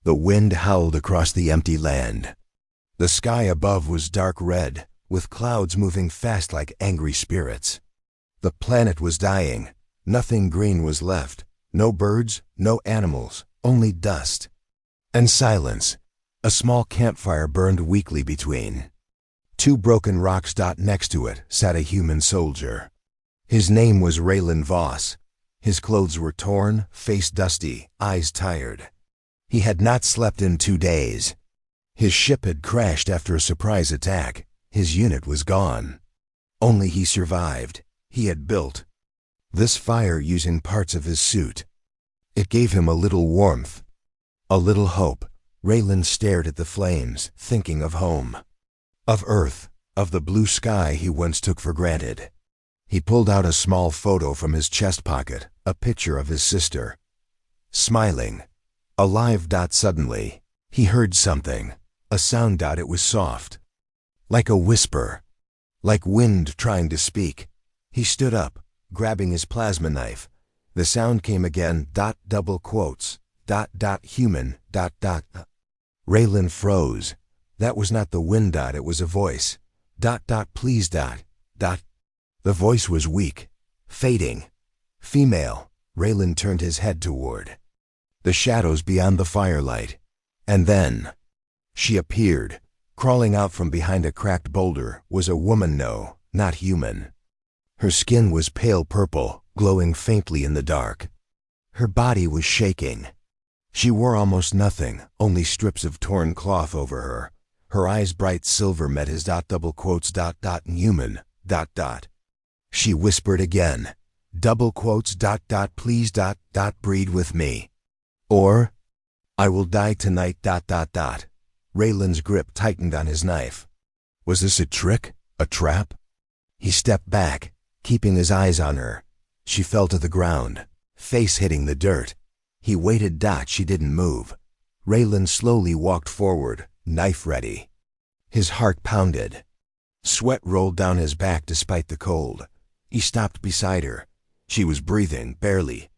The wind howled across the empty land. The sky above was dark red, with clouds moving fast like angry spirits. The planet was dying. Nothing green was left. No birds, no animals, only dust. And silence. A small campfire burned weakly between. Two broken rocks. Next to it sat a human soldier. His name was Raylan Voss. His clothes were torn, face dusty, eyes tired. He had not slept in 2 days. His ship had crashed after a surprise attack. His unit was gone. Only he survived. He had built this fire using parts of his suit. It gave him a little warmth, a little hope. Raylan stared at the flames, thinking of home, of Earth, of the blue sky he once took for granted. He pulled out a small photo from his chest pocket, a picture of his sister, smiling, alive. Suddenly, he heard something, a sound. It was soft, like a whisper, like wind trying to speak. He stood up, grabbing his plasma knife. The sound came again. Double quotes. Human. Raylan froze. That was not the wind. It was a voice. Please. The voice was weak, fading. Female. Raylan turned his head toward the shadows beyond the firelight. And then she appeared. Crawling out from behind a cracked boulder was a woman. No, not human. Her skin was pale purple, glowing faintly in the dark. Her body was shaking. She wore almost nothing, only strips of torn cloth over her. Her eyes bright silver met his. Double quotes. Human. She whispered again. Double quotes. Please. Breed with me. Or I will die tonight. Raylan's grip tightened on his knife. Was this a trick? A trap? He stepped back, keeping his eyes on her. She fell to the ground, face hitting the dirt. He waited. She didn't move. Raylan slowly walked forward, knife ready. His heart pounded. Sweat rolled down his back despite the cold. He stopped beside her. She was breathing, barely.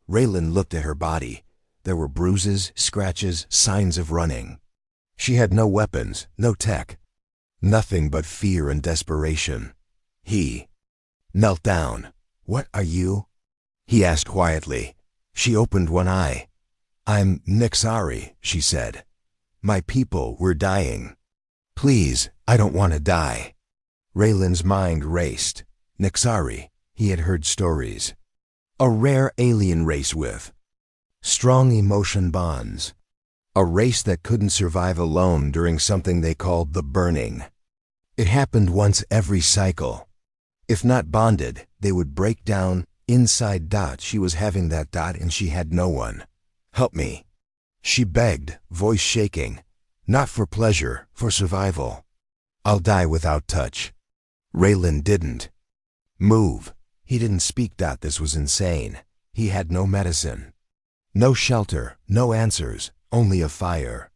Raylan looked at her body. There were bruises, scratches, signs of running. She had no weapons, no tech. Nothing but fear and desperation. He knelt down. What are you? He asked quietly. She opened one eye. I'm Nixari, she said. My people were dying. Please, I don't want to die. Raylan's mind raced. Nixari, he had heard stories. A rare alien race with strong emotion bonds. A race that couldn't survive alone during something they called the burning. It happened once every cycle. If not bonded, they would break down inside. She was having that. And she had no one. Help me. She begged, voice shaking. Not for pleasure, for survival. I'll die without touch. Raylan didn't move. He didn't speak. This was insane. He had no medicine. No shelter, no answers, only a fire.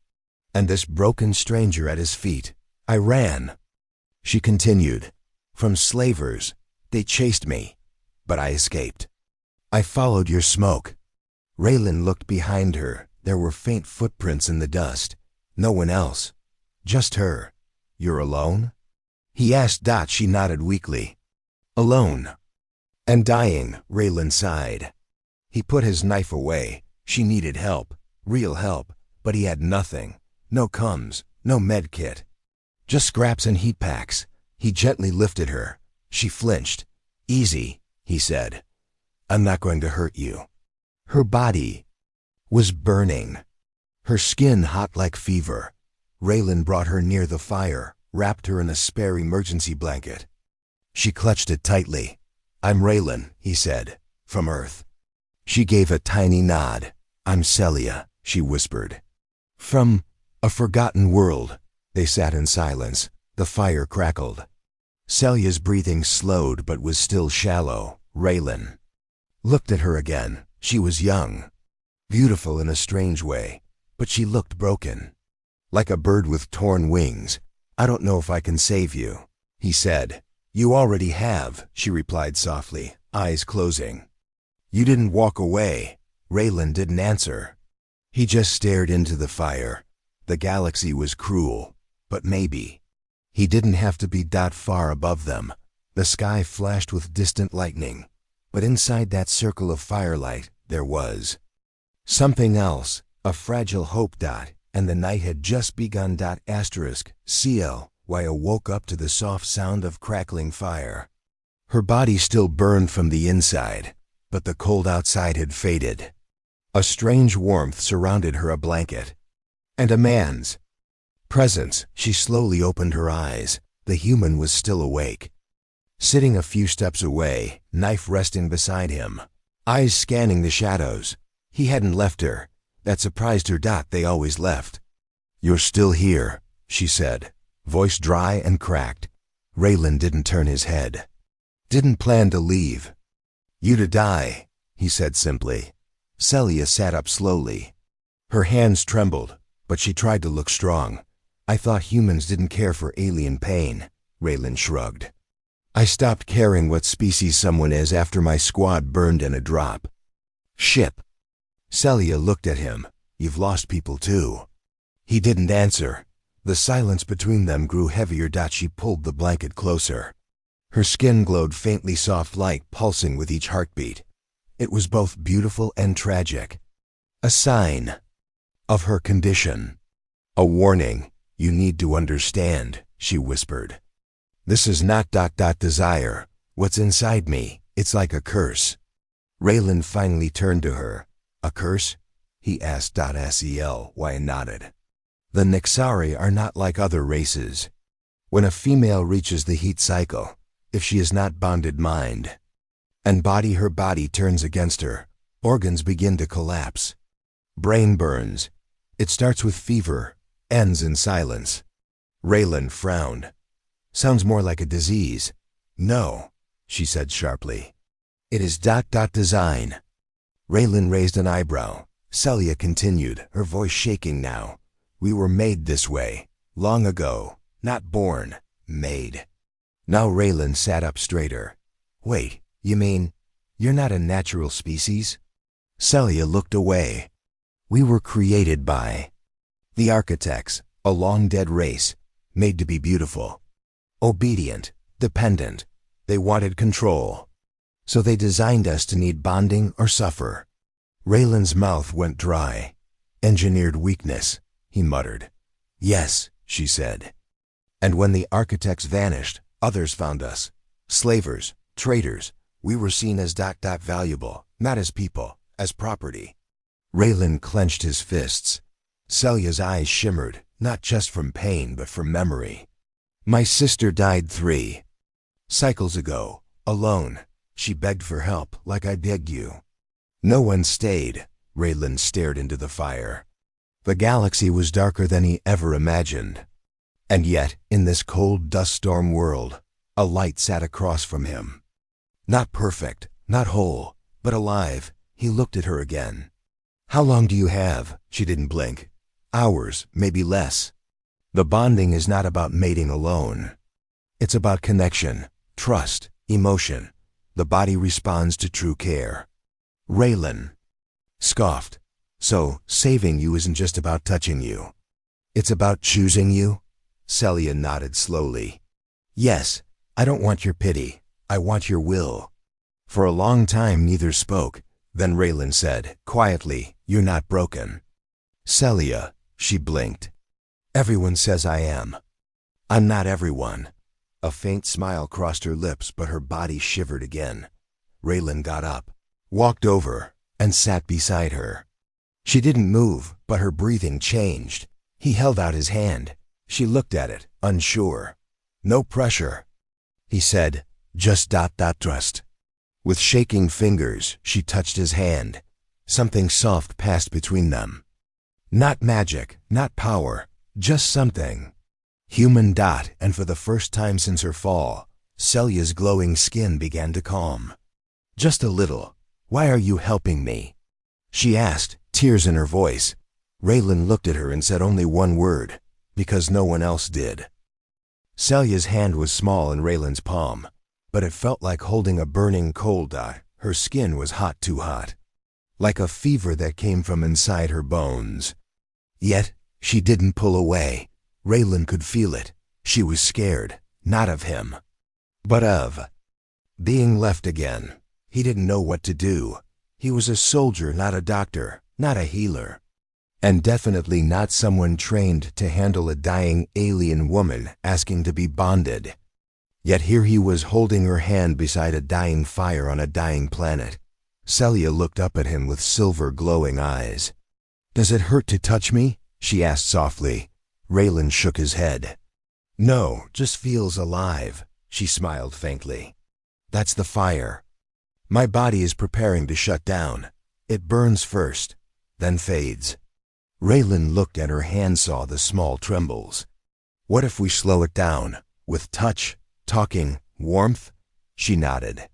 And this broken stranger at his feet. I ran. She continued. From slavers. They chased me. But I escaped. I followed your smoke. Raylan looked behind her. There were faint footprints in the dust. No one else. Just her. You're alone? He asked. She nodded weakly. Alone. And dying, Raylan sighed. He put his knife away. She needed help. Real help. But he had nothing. No Cums. No med kit. Just scraps and heat packs. He gently lifted her. She flinched. Easy, he said. I'm not going to hurt you. Her body was burning. Her skin hot like fever. Raylan brought her near the fire, wrapped her in a spare emergency blanket. She clutched it tightly. I'm Raylan, he said, from Earth. She gave a tiny nod. I'm Celia, she whispered. From a forgotten world. They sat in silence. The fire crackled. Celia's breathing slowed but was still shallow. Raylan looked at her again. She was young, beautiful in a strange way, but she looked broken. Like a bird with torn wings. I don't know if I can save you, he said. You already have, she replied softly, eyes closing. You didn't walk away. Raylan didn't answer. He just stared into the fire. The galaxy was cruel, but maybe. He didn't have to be that far above them. The sky flashed with distant lightning, but inside that circle of firelight there was something else, a fragile hope. And the night had just begun. CLY woke up to the soft sound of crackling fire. Her body still burned from the inside, but the cold outside had faded. A strange warmth surrounded her, a blanket, and a man's presence. She slowly opened her eyes. The human was still awake, sitting a few steps away, knife resting beside him, eyes scanning the shadows. He hadn't left her. That surprised her. They always left. "You're still here," she said, voice dry and cracked. Raylan didn't turn his head. "Didn't plan to leave." "You to die," he said simply. Celia sat up slowly. Her hands trembled, but she tried to look strong. "I thought humans didn't care for alien pain," Raylan shrugged. "I stopped caring what species someone is after my squad burned in a drop ship." Celia looked at him. "You've lost people too." He didn't answer. The silence between them grew heavier. She pulled the blanket closer. Her skin glowed faintly, soft light pulsing with each heartbeat. It was both beautiful and tragic. A sign of her condition. A warning. "You need to understand," she whispered. "This is not desire. What's inside me, it's like a curse." Raylan finally turned to her. "A curse?" he asked. Sely nodded. "The Nixari are not like other races. When a female reaches the heat cycle, if she is not bonded mind and body, her body turns against her. Organs begin to collapse. Brain burns. It starts with fever, ends in silence." Raylan frowned. "Sounds more like a disease." "No," she said sharply. "It is design." Raylan raised an eyebrow. Celia continued, her voice shaking now. "We were made this way, long ago. Not born, made." Now Raylan sat up straighter. "Wait, you mean you're not a natural species?" Celia looked away. "We were created by the architects, a long-dead race, made to be beautiful. Obedient, dependent. They wanted control. So they designed us to need bonding or suffer." Raylan's mouth went dry. "Engineered weakness," he muttered. "Yes," she said. "And when the architects vanished, others found us. Slavers, traitors. We were seen as valuable, not as people, as property." Raylan clenched his fists. Celia's eyes shimmered, not just from pain but from memory. "My sister died 3 cycles ago, alone. She begged for help, like I begged you. No one stayed." Raylan stared into the fire. The galaxy was darker than he ever imagined. And yet, in this cold dust storm world, a light sat across from him. Not perfect, not whole, but alive. He looked at her again. "How long do you have?" She didn't blink. "Hours, maybe less. The bonding is not about mating alone. It's about connection, trust, emotion. The body responds to true care." Raylan scoffed. "So, saving you isn't just about touching you. It's about choosing you?" Celia nodded slowly. "Yes, I don't want your pity. I want your will." For a long time neither spoke. Then Raylan said, quietly, "You're not broken." "Celia," she blinked. "Everyone says I am. I'm not everyone." A faint smile crossed her lips, but her body shivered again. Raylan got up, walked over, and sat beside her. She didn't move, but her breathing changed. He held out his hand. She looked at it, unsure. "No pressure," he said, "just trust." With shaking fingers, she touched his hand. Something soft passed between them. Not magic, not power, just something human. And for the first time since her fall, Celia's glowing skin began to calm. "Just a little. Why are you helping me?" she asked, tears in her voice. Raylan looked at her and said only one word, "Because no one else did." Celia's hand was small in Raylan's palm, but it felt like holding a burning coal. Her skin was hot, too hot. like a fever that came from inside her bones. Yet, she didn't pull away. Raylan could feel it. She was scared, not of him, but of being left again. He didn't know what to do. He was a soldier, not a doctor, not a healer, and definitely not someone trained to handle a dying alien woman asking to be bonded. Yet here he was holding her hand beside a dying fire on a dying planet. Celia looked up at him with silver glowing eyes. "Does it hurt to touch me?" she asked softly. Raylan shook his head. "No, just feels alive," she smiled faintly. "That's the fire. My body is preparing to shut down. It burns first, then fades." Raylan looked at her hand, saw the small trembles. "What if we slow it down, with touch, talking, warmth?" She nodded.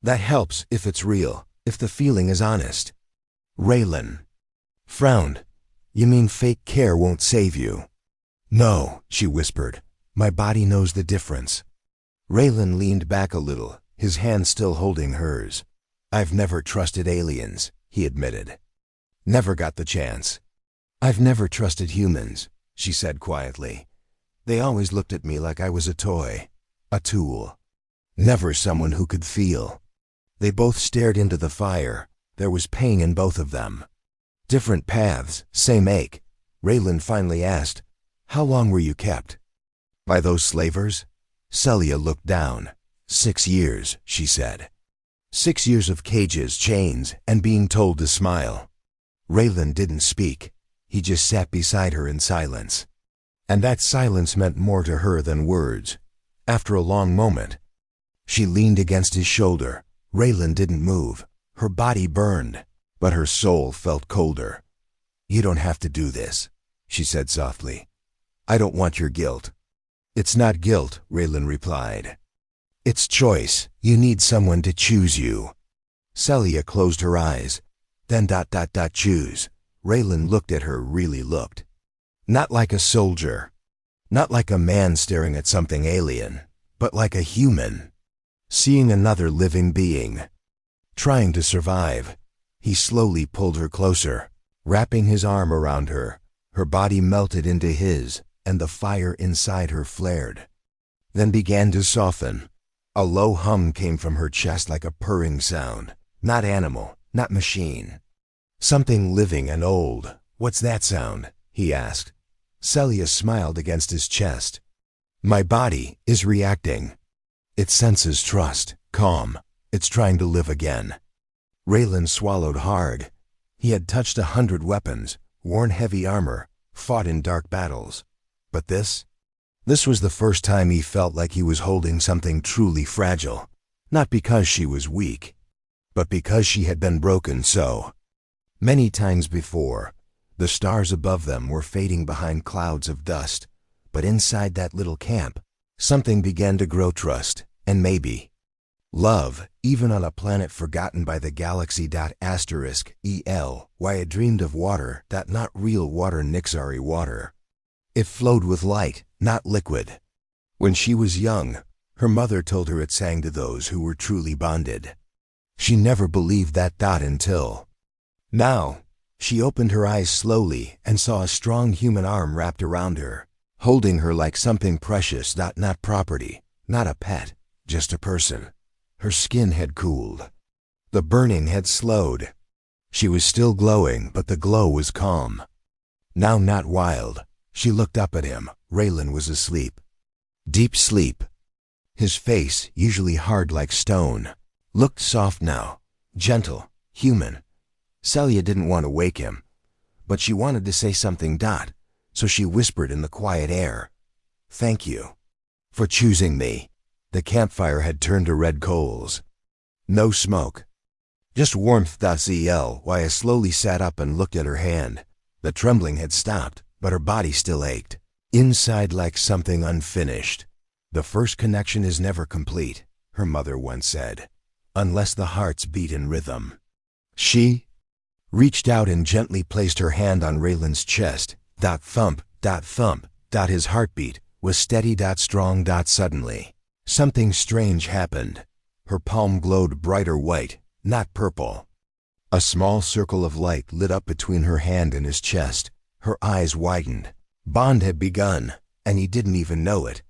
"That helps if it's real, if the feeling is honest." Raylan frowned. "You mean fake care won't save you?" "No," she whispered. "My body knows the difference." Raylan leaned back a little, his hand still holding hers. "I've never trusted aliens," he admitted. "Never got the chance." "I've never trusted humans," she said quietly. "They always looked at me like I was a toy, a tool, never someone who could feel." They both stared into the fire. There was pain in both of them. Different paths, same ache. Raylan finally asked, "How long were you kept?" "By those slavers?" Celia looked down. 6 years, she said. 6 years of cages, chains, and being told to smile. Raylan didn't speak. He just sat beside her in silence. And that silence meant more to her than words. After a long moment, she leaned against his shoulder. Raylan didn't move. Her body burned, but her soul felt colder. "You don't have to do this," she said softly. "I don't want your guilt." "It's not guilt," Raylan replied. "It's choice. You need someone to choose you." Celia closed her eyes. Then ... choose. Raylan looked at her, really looked. Not like a soldier. Not like a man staring at something alien, but like a human. Seeing another living being. Trying to survive. He slowly pulled her closer, wrapping his arm around her. Her body melted into his, and the fire inside her flared. Then began to soften. A low hum came from her chest like a purring sound. Not animal, not machine. Something living and old. "What's that sound?" he asked. Celia smiled against his chest. "My body is reacting. It senses trust, calm. It's trying to live again." Raylan swallowed hard. He had touched 100 weapons, worn heavy armor, fought in dark battles. But this was the first time he felt like he was holding something truly fragile. Not because she was weak, but because she had been broken so many times before. The stars above them were fading behind clouds of dust, but inside that little camp, something began to grow, trust, and maybe love, even on a planet forgotten by the galaxy. *El, why I dreamed of water, not real water, Nixari water. It flowed with light, not liquid. When she was young, her mother told her it sang to those who were truly bonded. She never believed that until now. She opened her eyes slowly and saw a strong human arm wrapped around her, holding her like something precious, not property, not a pet, just a person. Her skin had cooled. The burning had slowed. She was still glowing, but the glow was calm. Now not wild. She looked up at him. Raylan was asleep. Deep sleep. His face, usually hard like stone, looked soft now, gentle, human. Celia didn't want to wake him, but she wanted to say something. So she whispered in the quiet air, "Thank you for choosing me." The campfire had turned to red coals. No smoke. Just warmth. Why slowly sat up and looked at her hand. The trembling had stopped, but her body still ached. Inside like something unfinished. "The first connection is never complete," her mother once said, "unless the hearts beat in rhythm." She reached out and gently placed her hand on Raylan's chest. Thump, thump. His heartbeat was steady, strong. Suddenly, something strange happened. Her palm glowed brighter white, not purple. A small circle of light lit up between her hand and his chest. Her eyes widened. Bond had begun, and he didn't even know it.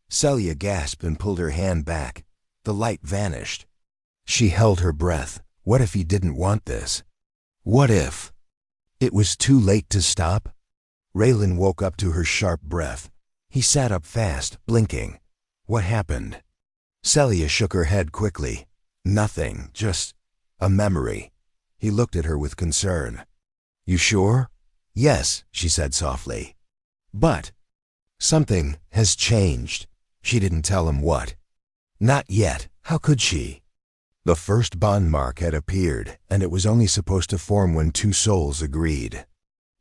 Celia gasped and pulled her hand back. The light vanished. She held her breath. What if he didn't want this? What if it was too late to stop? Raylan woke up to her sharp breath. He sat up fast, blinking. What happened? Celia shook her head quickly. Nothing, just a memory. He looked at her with concern. You sure? Yes, she said softly. But something has changed. She didn't tell him what. Not yet. How could she? The first bond mark had appeared, and it was only supposed to form when two souls agreed.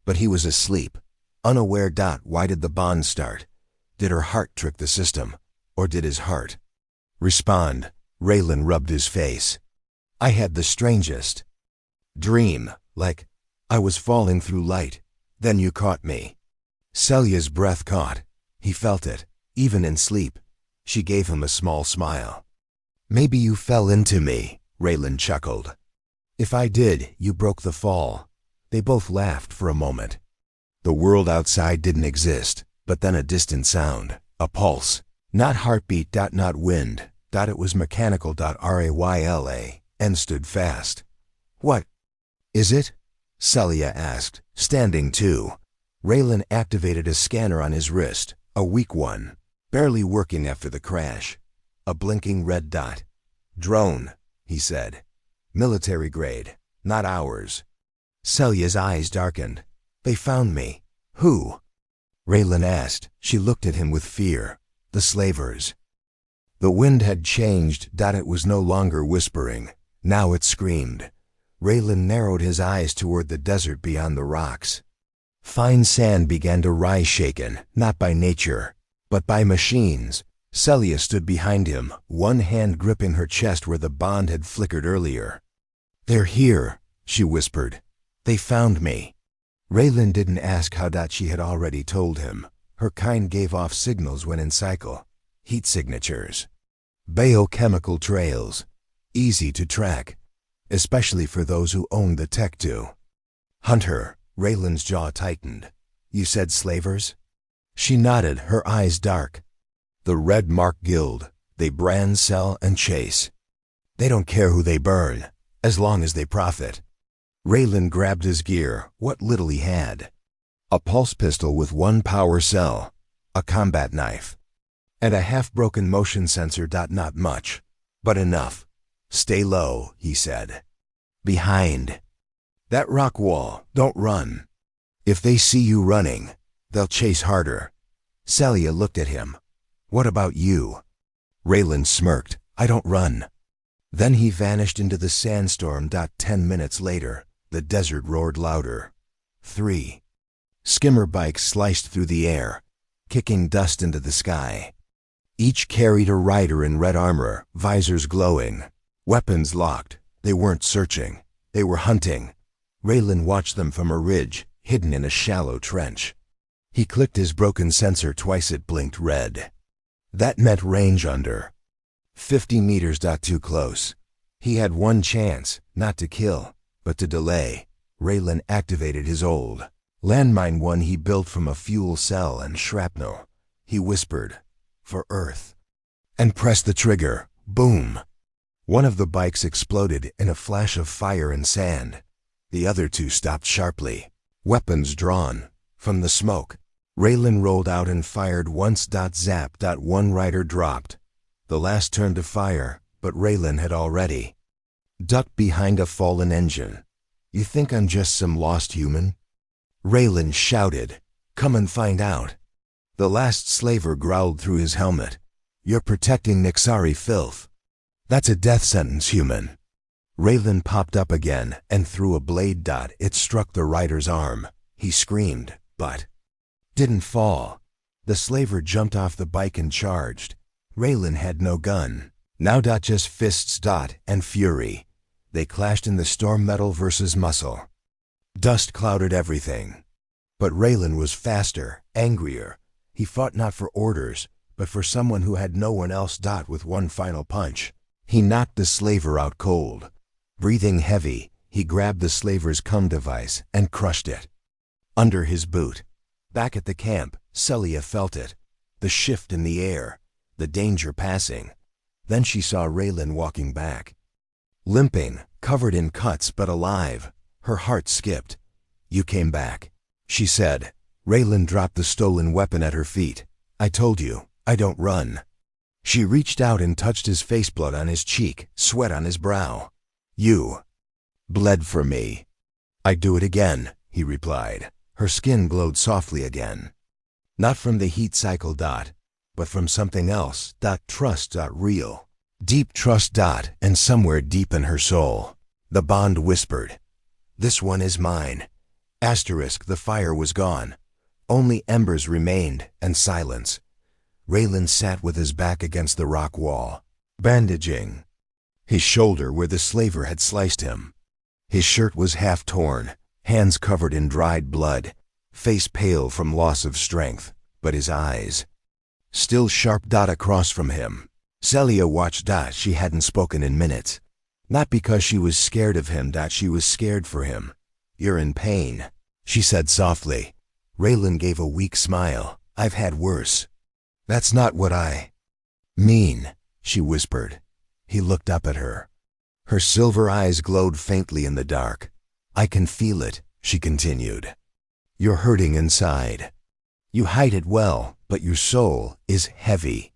But he was asleep. Unaware. Why did the bond start? Did her heart trick the system? Or did his heart respond? Raylan rubbed his face. I had the strangest dream, like I was falling through light. Then you caught me. Celia's breath caught. He felt it, even in sleep. She gave him a small smile. Maybe you fell into me, Raylan chuckled. If I did, you broke the fall. They both laughed for a moment. The world outside didn't exist, but then a distant sound, a pulse. Not heartbeat. Not wind. It was mechanical. Rayla, and stood fast. What is it? Celia asked, standing too. Raylan activated a scanner on his wrist, a weak one, barely working after the crash. A blinking red dot. Drone, he said. Military grade, not ours. Celia's eyes darkened. They found me. Who? Raylan asked. She looked at him with fear. The slavers. The wind had changed. It was no longer whispering. Now it screamed. Raylan narrowed his eyes toward the desert beyond the rocks. Fine sand began to rise, shaken, not by nature, but by machines. Celia stood behind him, one hand gripping her chest where the bond had flickered earlier. They're here, she whispered. They found me. Raylan didn't ask how. She had already told him. Her kind gave off signals when in cycle. Heat signatures. Biochemical trails. Easy to track, especially for those who owned the tech to hunt her. Raylan's jaw tightened. You said slavers? She nodded, her eyes dark. The Red Mark Guild. They brand, sell, and chase. They don't care who they burn, as long as they profit. Raylan grabbed his gear, what little he had. A pulse pistol with one power cell, a combat knife, and a half-broken motion sensor. Not much, but enough. Stay low, he said. Behind that rock wall, don't run. If they see you running, they'll chase harder. Celia looked at him. What about you? Raylan smirked. I don't run. Then he vanished into the sandstorm. 10 minutes later, the desert roared louder. 3 skimmer bikes sliced through the air, kicking dust into the sky. Each carried a rider in red armor, visors glowing, weapons locked. They weren't searching. They were hunting. Raylan watched them from a ridge, hidden in a shallow trench. He clicked his broken sensor twice. It blinked red. That meant range under 50 meters. Too close. He had one chance, not to kill, but to delay. Raylan activated his old landmine one he built from a fuel cell and shrapnel. He whispered, for Earth, and pressed the trigger. Boom! One of the bikes exploded in a flash of fire and sand. The other two stopped sharply, weapons drawn. From the smoke, Raylan rolled out and fired once. Zap. One rider dropped. The last turned to fire, but Raylan had already ducked behind a fallen engine. You think I'm just some lost human? Raylan shouted. Come and find out. The last slaver growled through his helmet. You're protecting Nixari filth. That's a death sentence, human. Raylan popped up again and threw a blade. It struck the rider's arm. He screamed, but didn't fall. The slaver jumped off the bike and charged. Raylan had no gun. Now just fists. And fury. They clashed in the storm. Metal versus muscle. Dust clouded everything. But Raylan was faster, angrier. He fought not for orders, but for someone who had no one else. With one final punch, he knocked the slaver out cold. Breathing heavy, He grabbed the slaver's cum device and crushed it. Under his boot. Back at the camp, Celia felt it. The shift in the air. The danger passing. Then she saw Raylan walking back. Limping, covered in cuts but alive. Her heart skipped. "You came back," she said. Raylan dropped the stolen weapon at her feet. "I told you, I don't run." She reached out and touched his face, blood on his cheek, sweat on his brow. "You bled for me." "I'd do it again," he replied. Her skin glowed softly again. Not from the heat cycle, but from something else, trust, real. Deep trust, and somewhere deep in her soul. The bond whispered, "This one is mine." The fire was gone. Only embers remained, and silence. Raylan sat with his back against the rock wall, bandaging his shoulder where the slaver had sliced him. His shirt was half torn, hands covered in dried blood, face pale from loss of strength, but his eyes still sharp. Across from him, Celia watched. She hadn't spoken in minutes. Not because she was scared of him. She was scared for him. "You're in pain," she said softly. Raylan gave a weak smile. "I've had worse." "That's not what I mean," she whispered. He looked up at her. Her silver eyes glowed faintly in the dark. "I can feel it," she continued. "You're hurting inside. You hide it well, but your soul is heavy."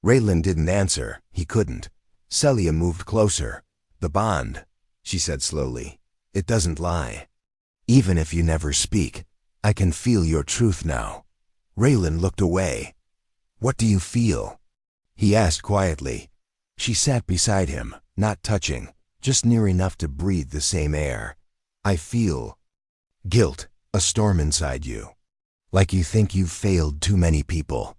Raylan didn't answer. He couldn't. Celia moved closer. "The bond," she said slowly. "It doesn't lie. Even if you never speak, I can feel your truth now." Raylan looked away. "What do you feel?" he asked quietly. She sat beside him, not touching, just near enough to breathe the same air. "I feel guilt, a storm inside you. Like you think you've failed too many people."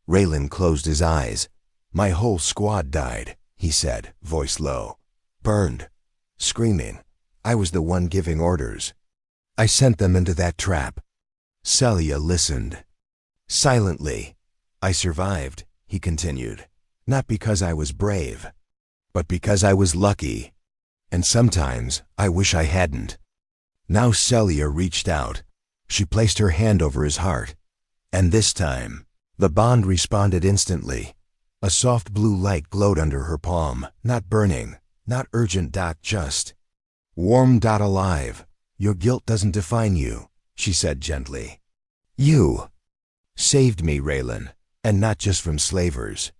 Raylan closed his eyes. "My whole squad died," he said, voice low. "Burned. Screaming. I was the one giving orders. I sent them into that trap." Celia listened. Silently. "I survived," he continued. "Not because I was brave, but because I was lucky. And sometimes I wish I hadn't." Now Celia reached out. She placed her hand over his heart. And this time, the bond responded instantly. A soft blue light glowed under her palm, not burning, not urgent. Just warm. Alive. "Your guilt doesn't define you," she said gently. "You saved me, Raylan, and not just from slavers.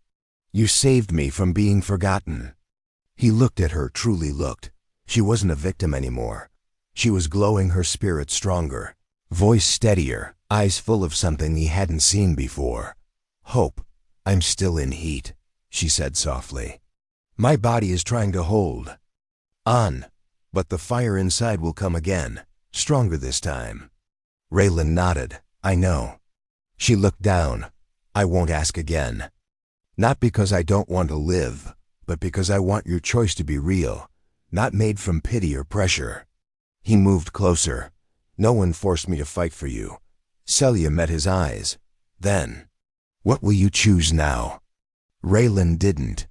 You saved me from being forgotten." He looked at her, truly looked. She wasn't a victim anymore. She was glowing, her spirit stronger, voice steadier, eyes full of something he hadn't seen before. "Hope. I'm still in heat," she said softly. "My body is trying to hold on, but the fire inside will come again, stronger this time." Raylan nodded. "I know." She looked down. "I won't ask again. Not because I don't want to live, but because I want your choice to be real, not made from pity or pressure." He moved closer. "No one forced me to fight for you." Celia met his eyes. Then, "What will you choose now?" Raylan didn't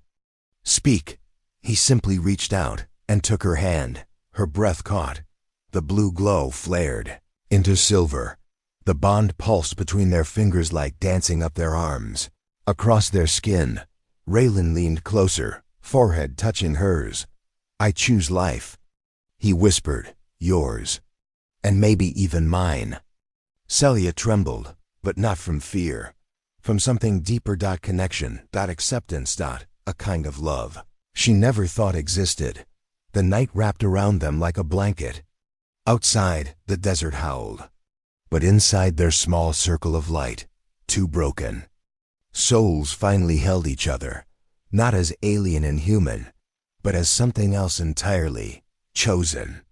speak. He simply reached out and took her hand. Her breath caught. The blue glow flared into silver. The bond pulsed between their fingers like dancing up their arms. Across their skin, Raylan leaned closer, forehead touching hers. "I choose life," he whispered. "Yours. And maybe even mine." Celia trembled, but not from fear. From something deeper. Connection. Acceptance. A kind of love she never thought existed. The night wrapped around them like a blanket. Outside, the desert howled. But inside their small circle of light, two broken souls finally held each other, not as alien and human, but as something else entirely, chosen.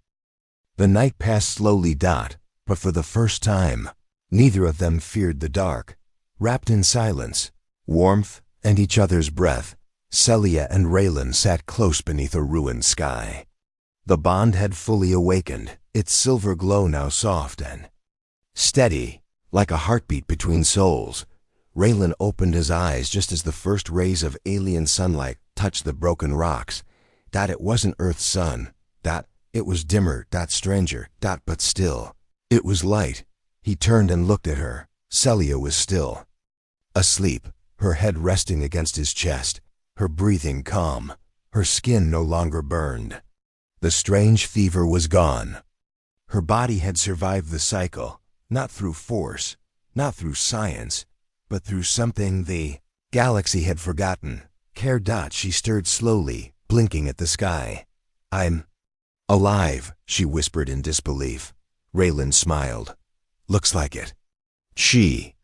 The night passed slowly. But for the first time, neither of them feared the dark. Wrapped in silence, warmth, and each other's breath, Celia and Raylan sat close beneath a ruined sky. The bond had fully awakened, its silver glow now soft and steady, like a heartbeat between souls. Raylan opened his eyes just as the first rays of alien sunlight touched the broken rocks. It wasn't Earth's sun. It was dimmer, stranger, but still. It was light. He turned and looked at her. Celia was still. Asleep, her head resting against his chest, her breathing calm, her skin no longer burned. The strange fever was gone. Her body had survived the cycle, not through force, not through science, but through something the galaxy had forgotten. She stirred slowly, blinking at the sky. I'm alive, she whispered in disbelief. Raylan smiled. Looks like it. She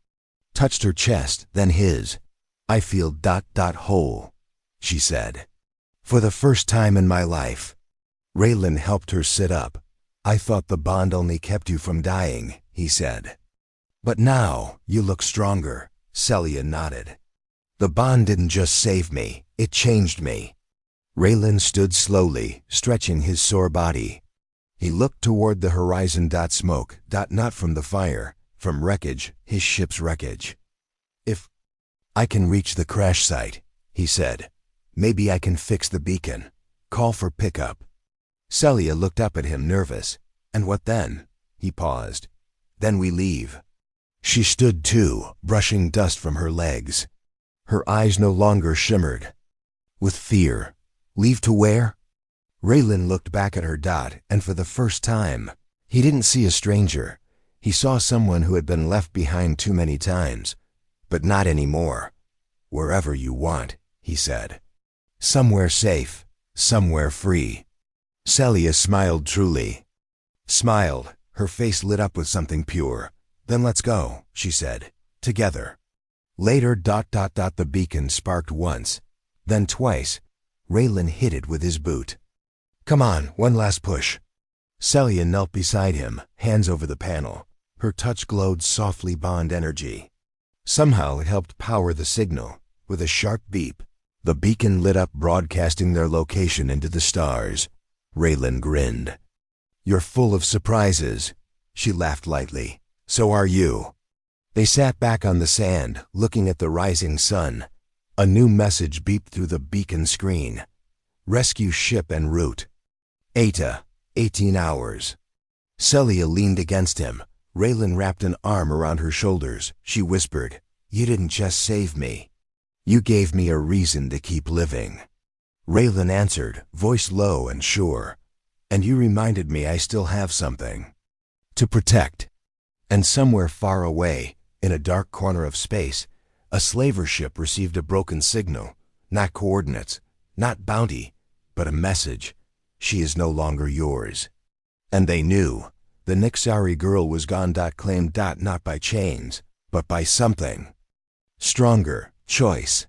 touched her chest, then his. I feel whole, she said. For the first time in my life. Raylan helped her sit up. I thought the bond only kept you from dying, he said. But now, you look stronger, Celia nodded. The bond didn't just save me, it changed me. Raylan stood slowly, stretching his sore body. He looked toward the horizon. Smoke, not from the fire, from wreckage, his ship's wreckage. If I can reach the crash site, he said, maybe I can fix the beacon. Call for pickup. Celia looked up at him, nervous. And what then? He paused. Then we leave. She stood too, brushing dust from her legs. Her eyes no longer shimmered with fear. Leave to where? Raylan looked back at her. And for the first time, he didn't see a stranger. He saw someone who had been left behind too many times. But not anymore. Wherever you want, he said. Somewhere safe, somewhere free. Celia smiled truly. Smiled, her face lit up with something pure. Then let's go, she said. Together. Later. The beacon sparked once, then twice. Raylan hit it with his boot. Come on, one last push. Celia knelt beside him, hands over the panel. Her touch glowed softly, bond energy. Somehow it helped power the signal. With a sharp beep, the beacon lit up, broadcasting their location into the stars. Raylan grinned. You're full of surprises. She laughed lightly. So are you. They sat back on the sand, looking at the rising sun. A new message beeped through the beacon screen. Rescue ship en route. Eta, 18 hours. Celia leaned against him. Raylan wrapped an arm around her shoulders. She whispered, You didn't just save me. You gave me a reason to keep living. Raylan answered, voice low and sure. And you reminded me I still have something to protect. And somewhere far away, in a dark corner of space, a slaver ship received a broken signal. Not coordinates, not bounty, but a message. She is no longer yours. And they knew. The Nixari girl was gone. Claimed. Not by chains, but by something stronger. Choice.